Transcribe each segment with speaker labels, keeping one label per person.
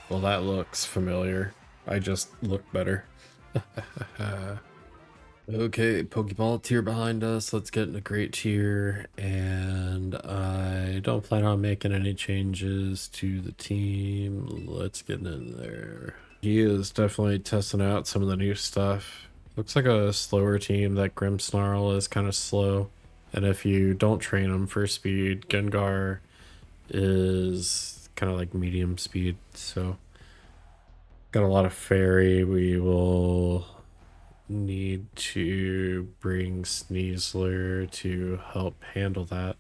Speaker 1: Well, that looks familiar. I just look better. Okay, Pokeball tier behind us. Let's get in a great tier. And I don't plan on making any changes to the team. Let's get in there. He is definitely testing out some of the new stuff. Looks like a slower team. That Grimmsnarl is kind of slow. And if you don't train him for speed, Gengar is kind of like medium speed. So got a lot of fairy. We will need to bring Sneasler to help handle that.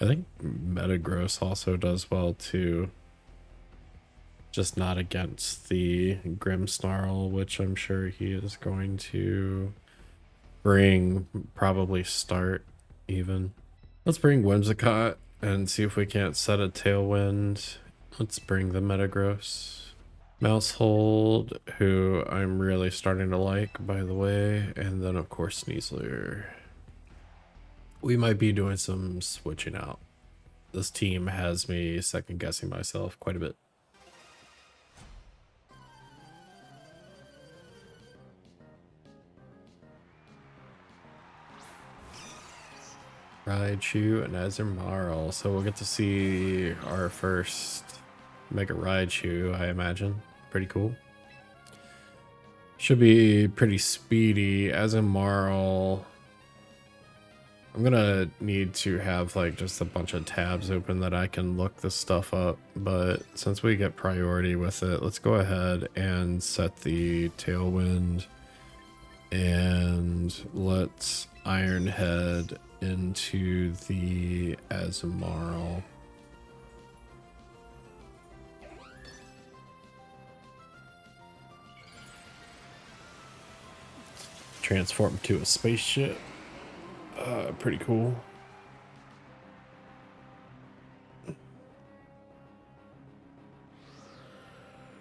Speaker 1: I think Metagross also does well too. Just not against the Grimmsnarl, which I'm sure he is going to bring, probably start even. Let's bring Whimsicott and see if we can't set a Tailwind. Let's bring the Metagross. Mousehold, who I'm really starting to like, by the way, and then of course Sneasler. We might be doing some switching out. This team has me second guessing myself quite a bit. Raichu and Azumarill, so we'll get to see our first Mega Raichu, I imagine. Pretty cool. Should be pretty speedy. Azumarill, I'm gonna need to have like just a bunch of tabs open that I can look this stuff up, but since we get priority with it, let's go ahead and set the Tailwind and let's Iron Head into the Azumarill. Transform to a spaceship. Pretty cool.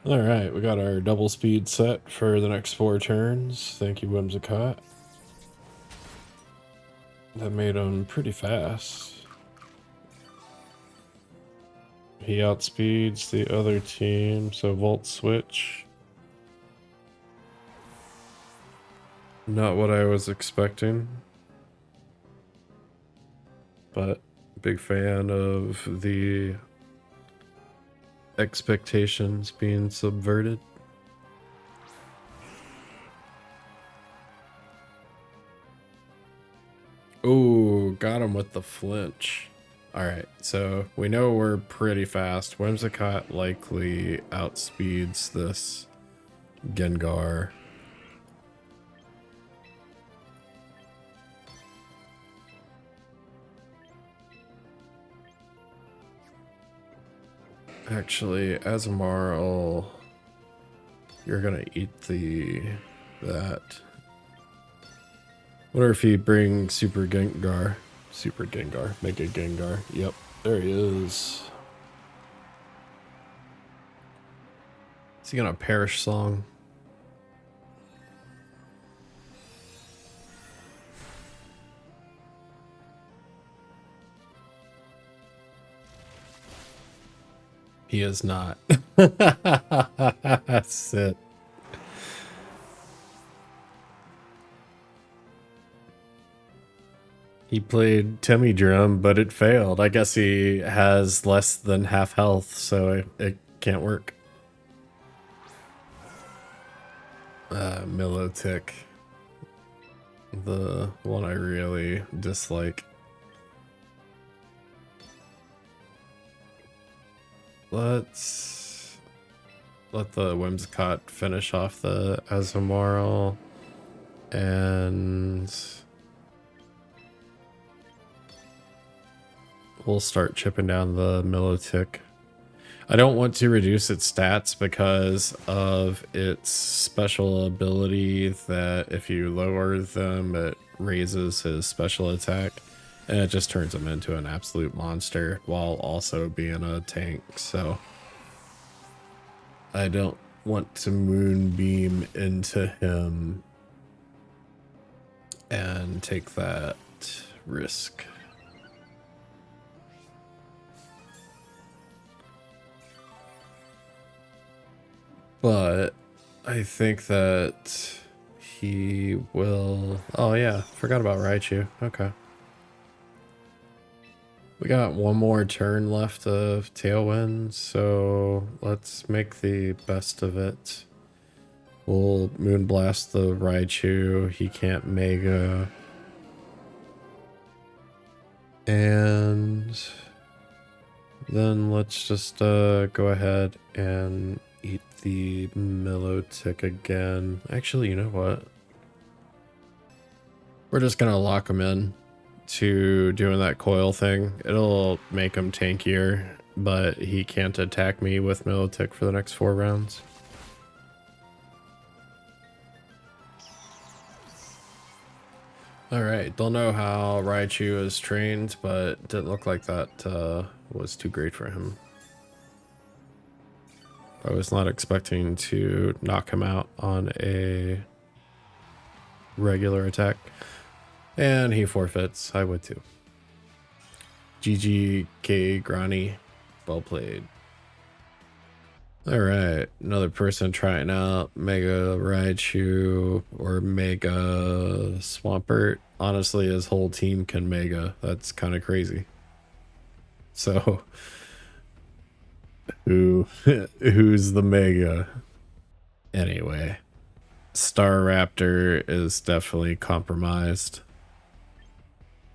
Speaker 1: All right, we got our double speed set for the next 4 turns. Thank you, Whimsicott. That made him pretty fast. He outspeeds the other team, so Volt Switch. Not what I was expecting, but big fan of the expectations being subverted. Oh, got him with the flinch. Alright, so we know we're pretty fast. Whimsicott likely outspeeds this Gengar. Actually, Azumarill, you're gonna eat that. Wonder if he brings Super Gengar. Super Gengar. Mega Gengar. Yep, there he is. Is he gonna perish song? He is not. That's it. He played Timmy Drum, but it failed. I guess he has less than half health, so it can't work. Milotic. The one I really dislike. Let's let the Whimsicott finish off the Azumarill, and we'll start chipping down the Milotic. I don't want to reduce its stats because of its special ability that if you lower them, it raises his special attack. And it just turns him into an absolute monster while also being a tank. So I don't want to Moonbeam into him and take that risk. But I think that he will... Oh yeah, forgot about Raichu. Okay. We got one more turn left of Tailwind, so let's make the best of it. We'll Moonblast the Raichu. He can't Mega. And then let's just go ahead and eat the Milotic again. Actually, you know what? We're just gonna lock him in to doing that coil thing. It'll make him tankier, but he can't attack me with Milotic for the next 4 rounds. Alright, don't know how Raichu is trained, but didn't look like that was too great for him. I was not expecting to knock him out on a regular attack. And he forfeits. I would too. GG Granny. Well played. Alright, another person trying out Mega Raichu or Mega Swampert. Honestly, his whole team can Mega. That's kind of crazy. So, who's the Mega? Anyway, Staraptor is definitely compromised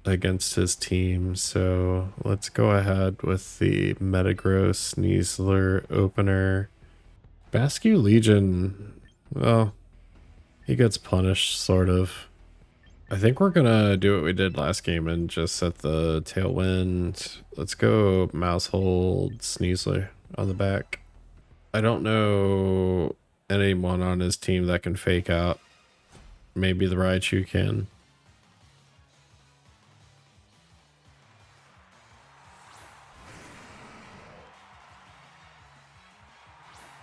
Speaker 1: against his team, so let's go ahead with the Metagross Sneasler opener. Basque Legion, well, he gets punished, sort of. I think we're gonna do what we did last game and just set the Tailwind. Let's go Mousehold Sneasler on the back. I don't know anyone on his team that can fake out. Maybe the Raichu can.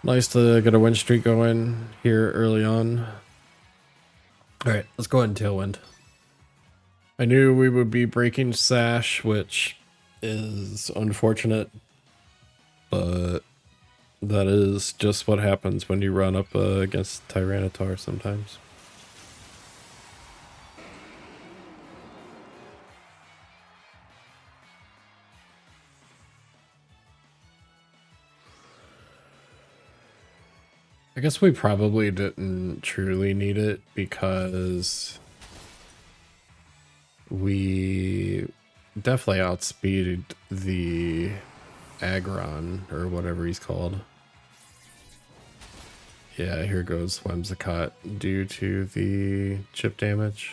Speaker 1: Nice to get a win streak going here early on. Alright, let's go ahead and Tailwind. I knew we would be breaking Sash, which is unfortunate, but that is just what happens when you run up against Tyranitar sometimes. I guess we probably didn't truly need it because we definitely outspeeded the Aggron or whatever he's called. Yeah, here goes Whimsicott due to the chip damage.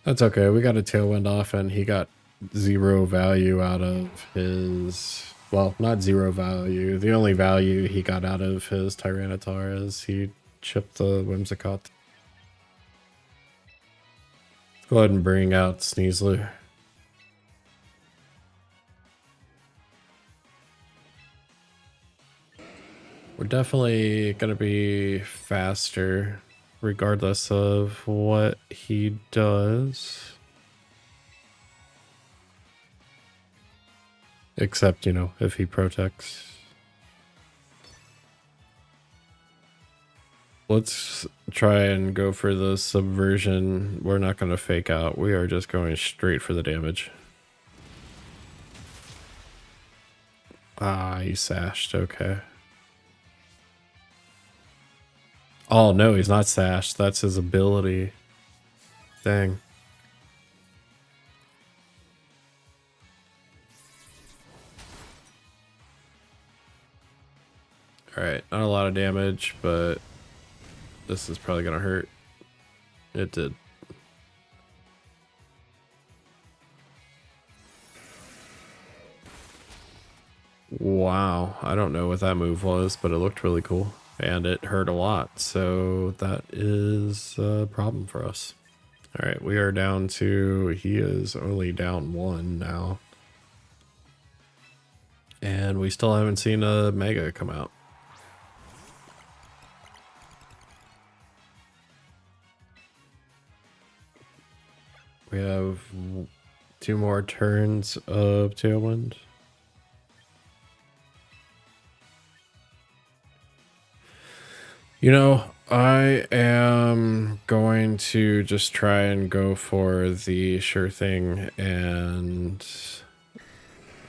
Speaker 1: That's okay, we got a Tailwind off and he got 0 value out of his... Well, not 0 value. The only value he got out of his Tyranitar is he chipped the Whimsicott. Let's go ahead and bring out Sneasler. We're definitely going to be faster regardless of what he does. Except, you know, if he protects. Let's try and go for the subversion. We're not going to fake out. We are just going straight for the damage. Ah, he sashed. Okay. Oh, no, he's not sashed. That's his ability. Dang. Alright, not a lot of damage, but this is probably gonna hurt. It did. Wow, I don't know what that move was, but it looked really cool. And it hurt a lot, so that is a problem for us. Alright, we are down to... He is only down 1 now. And we still haven't seen a Mega come out. We have 2 more turns of Tailwind. You know, I am going to just try and go for the sure thing and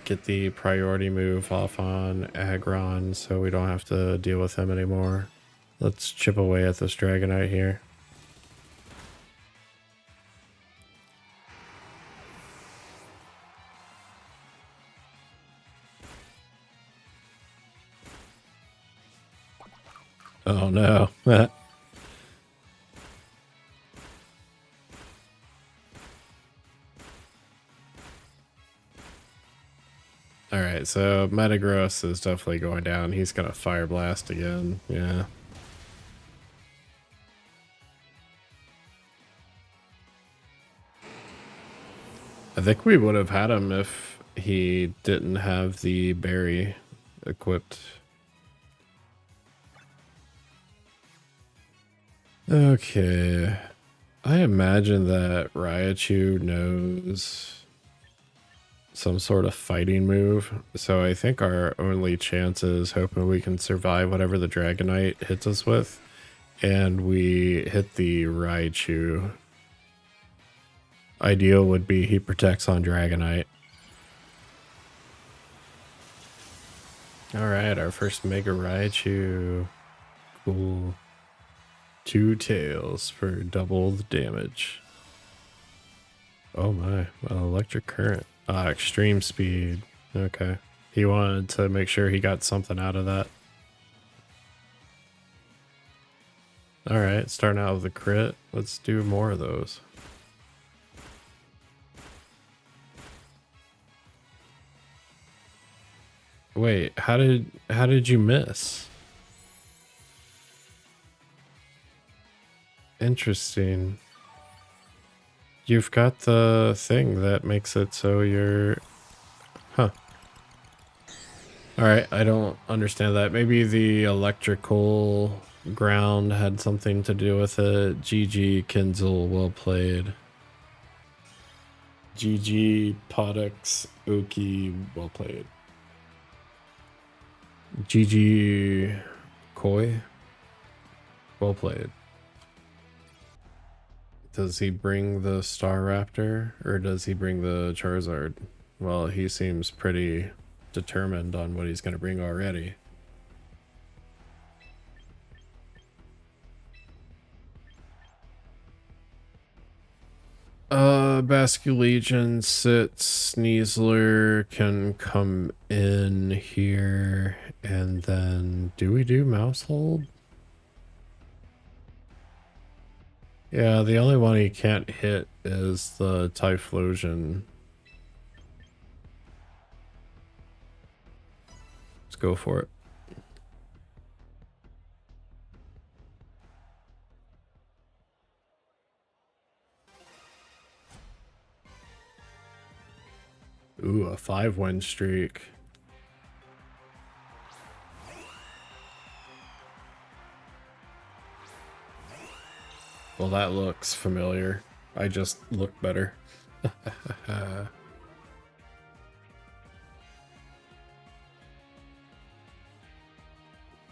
Speaker 1: get the priority move off on Aggron so we don't have to deal with him anymore. Let's chip away at this Dragonite here. Oh no. Alright, so Metagross is definitely going down. He's gonna Fire Blast again. Yeah. I think we would have had him if he didn't have the berry equipped. Okay. I imagine that Raichu knows some sort of fighting move, so I think our only chance is hoping we can survive whatever the Dragonite hits us with, and we hit the Raichu. Ideal would be he protects on Dragonite. Alright, our first Mega Raichu. Cool. 2 tails for double the damage. Oh my, electric current. Extreme speed. Okay. He wanted to make sure he got something out of that. Alright, starting out with a crit. Let's do more of those. Wait, how did you miss? Interesting. You've got the thing that makes it so you're... Huh. Alright, I don't understand that. Maybe the electrical ground had something to do with it. GG, Kinzel, well played. GG, Poddux, Oki, well played. GG, Koi, well played. Does he bring the Staraptor or does he bring the Charizard? Well, he seems pretty determined on what he's going to bring already. Basculegion sits, Sneasler can come in here, and then do we do Mousehold? Yeah, the only one he can't hit is the Typhlosion. Let's go for it. Ooh, a 5-win streak. Well, that looks familiar. I just look better.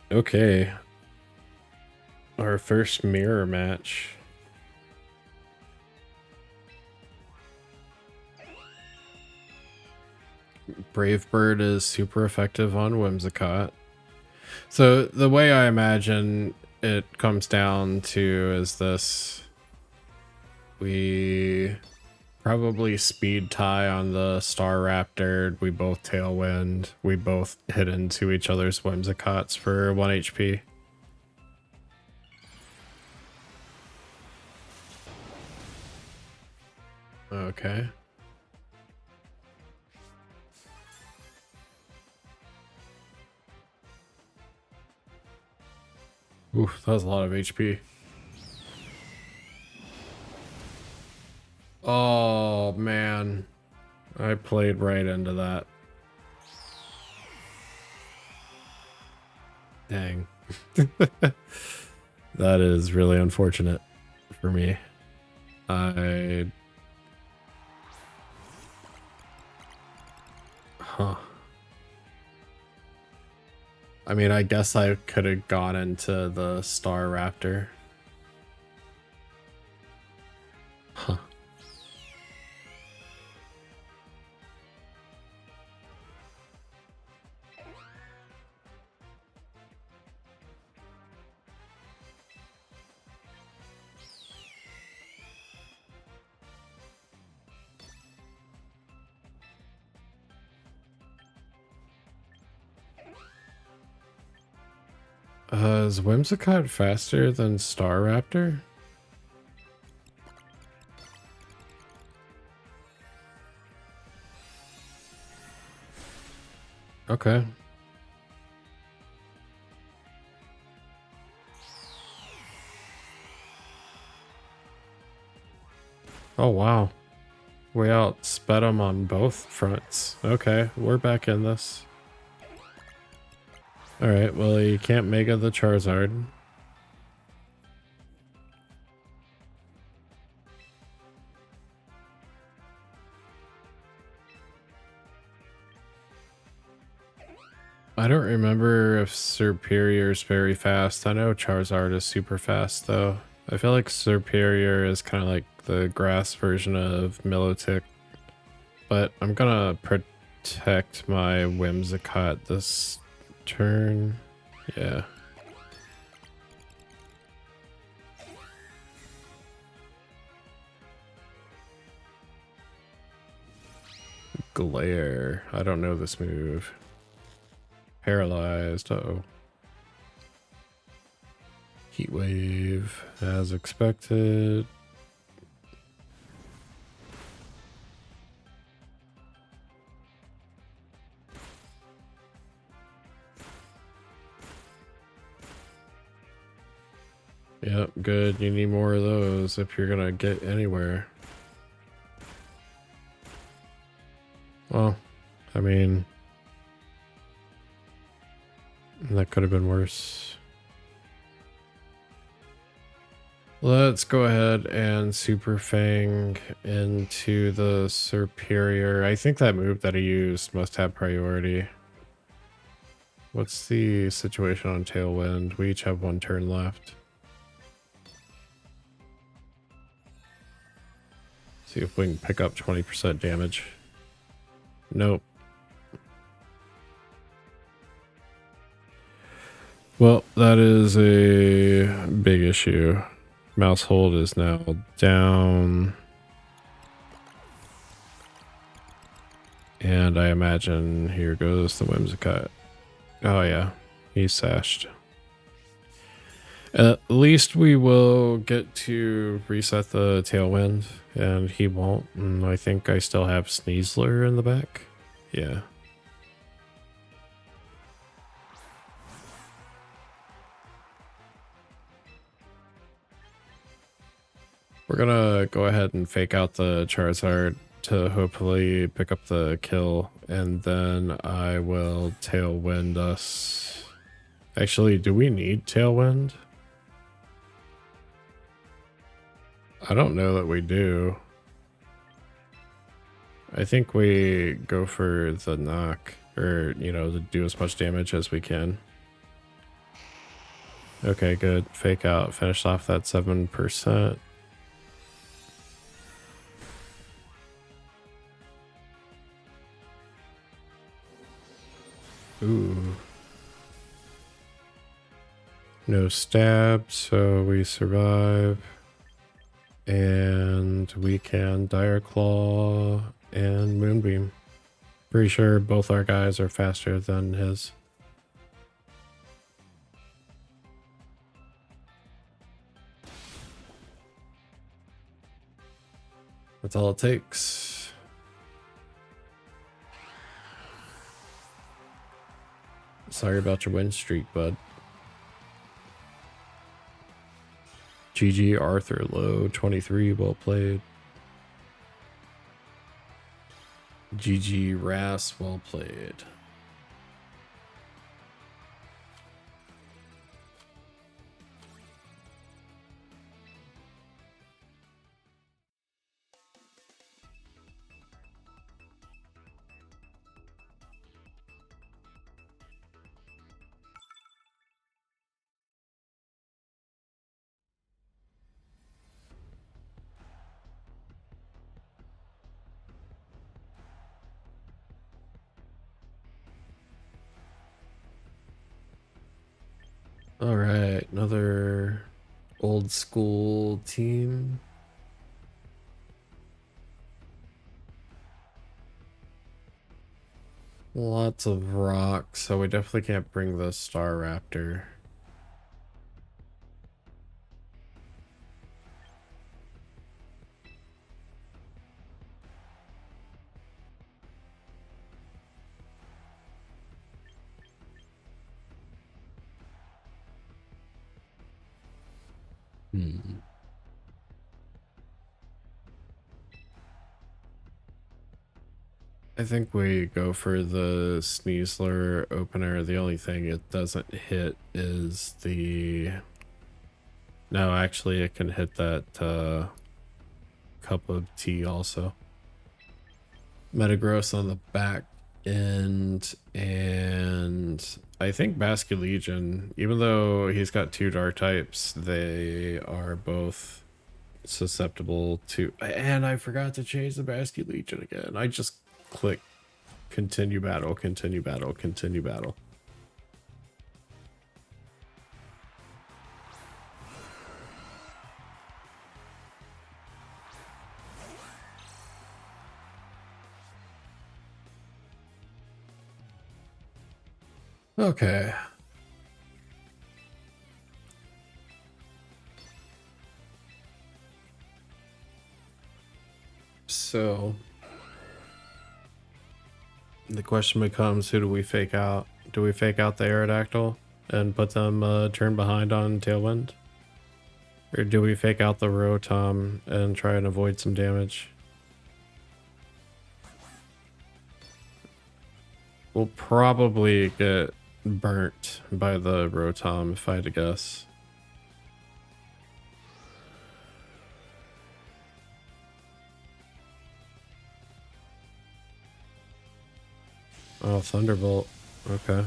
Speaker 1: Okay. Our first mirror match. Brave Bird is super effective on Whimsicott. So the way I imagine it comes down to is this. We probably speed tie on the Staraptor. We both Tailwind. We both hit into each other's Whimsicotts for 1 HP. Okay. Oof, that was a lot of HP. Oh, man. I played right into that. Dang. That is really unfortunate for me. I mean, I guess I could have gone into the Star Raptor. Huh. Is Whimsicott faster than Star Raptor? Okay. Oh, wow. We outsped him on both fronts. Okay, we're back in this. Alright, well, you can't Mega the Charizard. I don't remember if Superior's very fast. I know Charizard is super fast, though. I feel like Superior is kind of like the grass version of Milotic. But I'm gonna protect my Whimsicott this turn. Yeah. Glare. I don't know this move. Paralyzed. Uh-oh. Heat Wave, as expected. Yep, good. You need more of those if you're gonna get anywhere. Well, I mean, that could have been worse. Let's go ahead and Super Fang into the Superior. I think that move that he used must have priority. What's the situation on Tailwind? We each have one turn left. See if we can pick up 20% damage. Nope. Well, that is a big issue. Mouse hold is now down. And I imagine here goes the Whimsicott. Oh yeah, he's sashed. At least we will get to reset the Tailwind, and he won't. And I think I still have Sneasler in the back. Yeah. We're gonna go ahead and fake out the Charizard to hopefully pick up the kill, and then I will Tailwind us. Actually, do we need Tailwind? I don't know that we do. I think we go for the knock, or, you know, to do as much damage as we can. Okay, good. Fake out. Finish off that 7%. Ooh. No stab, so we survive. And we can Dire Claw and Moonbeam. Pretty sure both our guys are faster than his. That's all it takes. Sorry about your win streak, bud. GG Arthur Low 23, well played. GG Ras, well played. All right, another old school team. Lots of rocks, so we definitely can't bring the Star Raptor. I think we go for the Sneasler opener. The only thing it doesn't hit is the... No, actually it can hit that cup of tea also. Metagross on the back end, and I think Basculegion, even though he's got 2 dark types, they are both susceptible to... And I forgot to change the Basculegion again. I just clicked continue battle, continue battle, continue battle. Okay. So the question becomes, who do we fake out? Do we fake out the Aerodactyl and put them turn behind on Tailwind? Or do we fake out the Rotom and try and avoid some damage? We'll probably get burnt by the Rotom if I had to guess. Oh, Thunderbolt. Okay.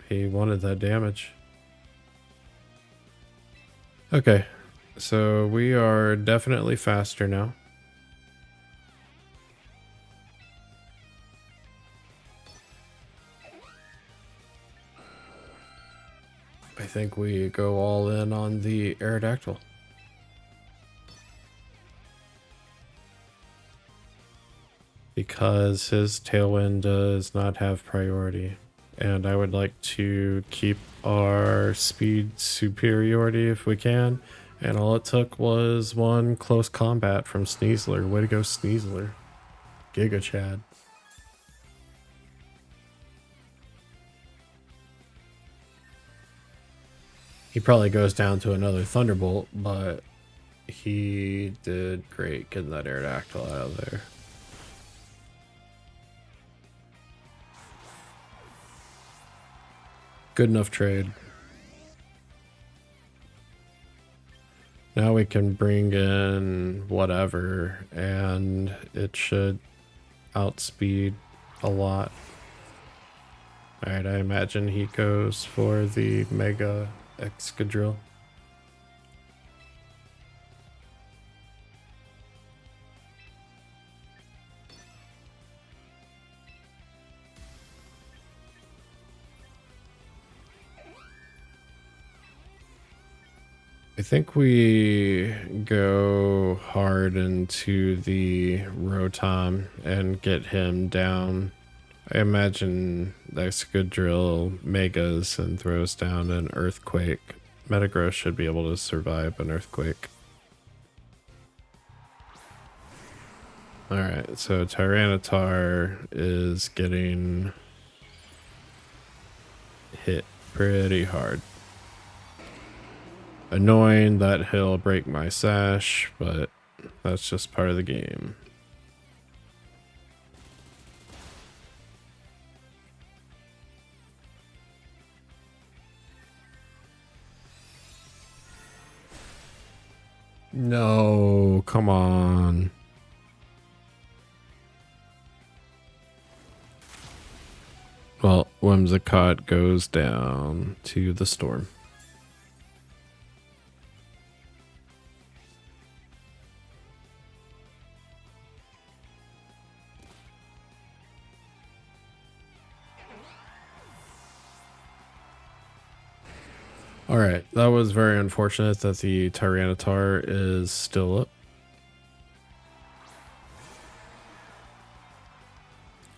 Speaker 1: He wanted that damage. Okay. So we are definitely faster now. I think we go all in on the Aerodactyl. Because his Tailwind does not have priority. And I would like to keep our speed superiority if we can. And all it took was one close combat from Sneasler. Way to go, Sneasler. Giga Chad. He probably goes down to another Thunderbolt, but he did great getting that Aerodactyl out of there. Good enough trade. Now we can bring in whatever, and it should outspeed a lot. Alright, I imagine he goes for the Mega Excadrill. I think we go hard into the Rotom and get him down. I imagine that's good drill Megas and throws down an Earthquake. Metagross should be able to survive an Earthquake. Alright, so Tyranitar is getting hit pretty hard. Annoying that he'll break my sash, but that's just part of the game. No, come on. Well, Whimsicott goes down to the storm. All right, that was very unfortunate that the Tyranitar is still up.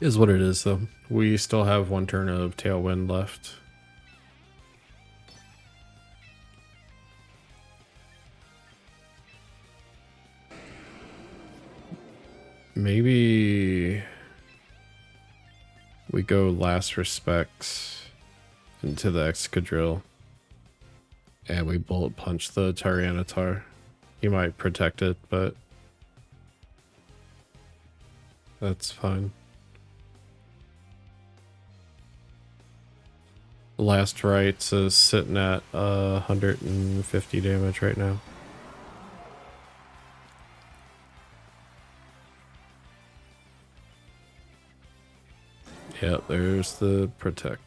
Speaker 1: Is what it is, though. We still have one turn of Tailwind left. Maybe we go Last Respects into the Excadrill. And we bullet punch the Tyranitar. He might protect it, but that's fine. Last Rites is sitting at 150 damage right now. Yep, there's the protect.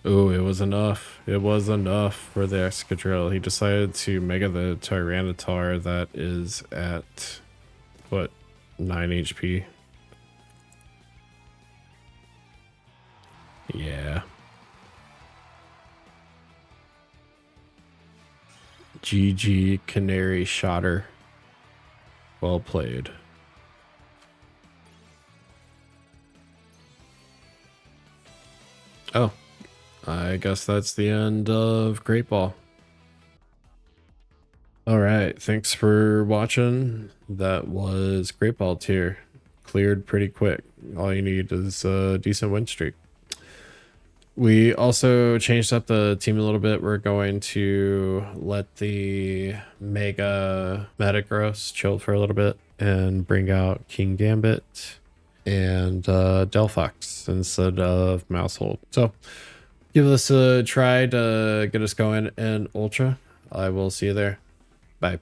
Speaker 1: Oh, it was enough. It was enough for the Excadrill. He decided to Mega the Tyranitar that is at, what, 9 HP? Yeah. GG Canary Shotter. Well played. Oh, I guess that's the end of Great Ball. All right, thanks for watching. That was Great Ball tier. Cleared pretty quick. All you need is a decent win streak. We also changed up the team a little bit. We're going to let the Mega Metagross chill for a little bit and bring out King Gambit and Delphox instead of Mousehold. So give this a try to get us going in Ultra. I will see you there. Bye.